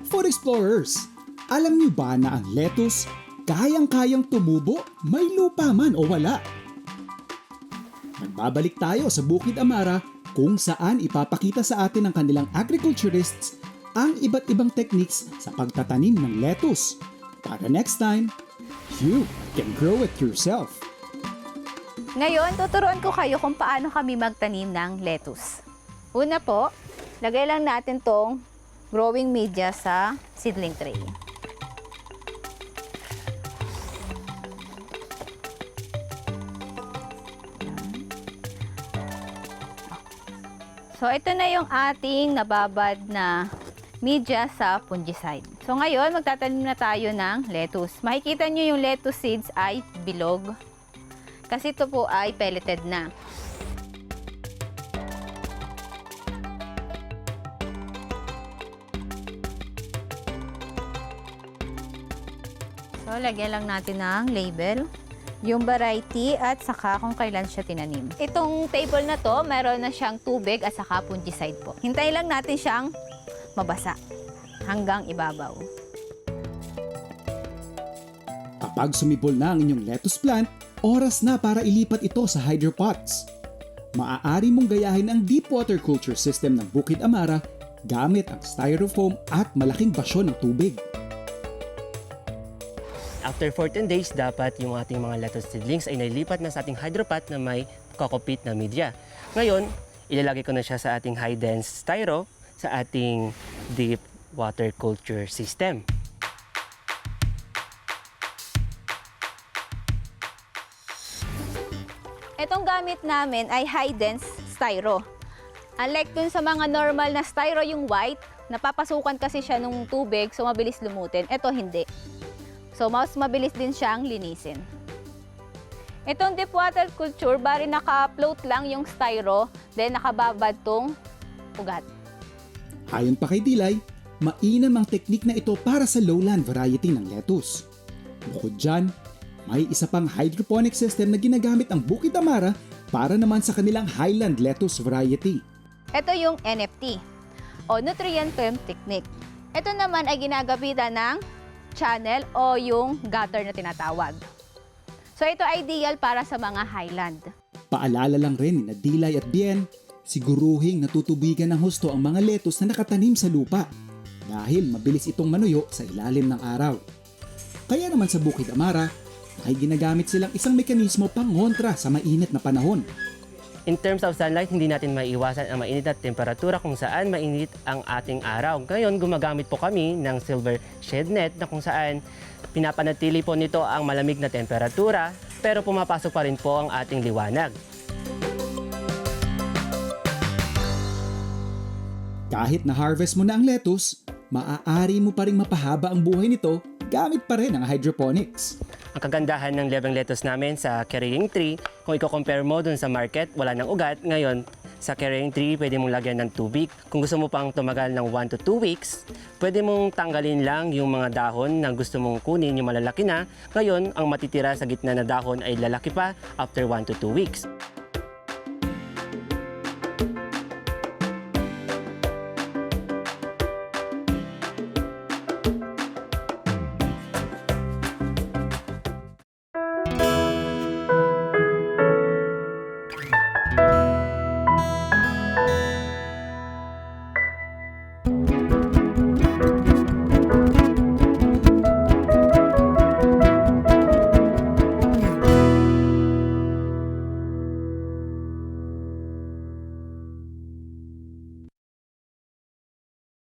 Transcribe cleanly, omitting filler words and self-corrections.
Food Explorers! Alam niyo ba na ang lettuce kayang-kayang tumubo, may lupa man o wala? Nagbabalik tayo sa Bukid Amara kung saan ipapakita sa atin ng kanilang agriculturists ang iba't ibang techniques sa pagtatanim ng lettuce. Para next time, you can grow it yourself. Ngayon, tuturuan ko kayo kung paano kami magtanim ng lettuce. Una po, lagay lang natin tong growing media sa seedling tray. So, ito na yung ating nababad na media sa fungicide. So, ngayon, magtatanim na tayo ng lettuce. Makikita nyo yung lettuce seeds ay bilog. Kasi ito po ay pelleted na. So, lagyan lang natin ng label, yung variety at saka kung kailan siya tinanim. Itong table na to, meron na siyang tubig at saka fungicide po. Hintayin lang natin siyang mabasa hanggang ibabaw. Kapag sumibol na ang inyong lettuce plant, oras na para ilipat ito sa hydropots. Maaari mong gayahin ang deep water culture system ng Bukid Amara gamit ang styrofoam at malaking basyon ng tubig. After 14 days, dapat yung ating mga lettuce seedlings ay nailipat na sa ating hydropot na may kokopit na media. Ngayon, ilalagay ko na siya sa ating high-dense styro sa ating deep water culture system. Itong gamit namin ay high-dense styro. Unlike dun sa mga normal na styro, yung white, napapasukan kasi siya ng tubig, so mabilis lumutin. Ito hindi. So, mas mabilis din siyang linisin. Itong deep water culture, bari naka-float lang yung styro, then nakababad tong ugat. Ayon pa kay Dilay, mainam ang teknik na ito para sa lowland variety ng lettuce. Bukod dyan, may isa pang hydroponic system na ginagamit ang Bukid Amara para naman sa kanilang highland lettuce variety. Ito yung NFT o Nutrient Film Technique. Ito naman ay ginagabitan ng channel o yung gutter na tinatawag. So ito ideal para sa mga highland. Paalala lang rin ni Dilay at Bien, siguruhing natutubigan ng husto ang mga lettuce na nakatanim sa lupa dahil mabilis itong manuyo sa ilalim ng araw. Kaya naman sa Bukid Amara, ay ginagamit silang isang mekanismo pangontra sa mainit na panahon. In terms of sunlight, hindi natin maiiwasan ang mainit na temperatura kung saan mainit ang ating araw. Ngayon, gumagamit po kami ng silver shade net na kung saan pinapanatili po nito ang malamig na temperatura pero pumapasok pa rin po ang ating liwanag. Kahit na-harvest mo na ang lettuce, maaari mo pa rin mapahaba ang buhay nito gamit pa rin ang hydroponics. Ang kagandahan ng lebeng lettuce namin sa carrying tree, kung i-compare mo dun sa market, wala ng ugat. Ngayon, sa carrying tree, pwede mong lagyan ng tubig. Kung gusto mo pang tumagal ng 1 to 2 weeks, pwede mong tanggalin lang yung mga dahon na gusto mong kunin, yung malalaki na. Ngayon, ang matitira sa gitna na dahon ay lalaki pa after 1 to 2 weeks.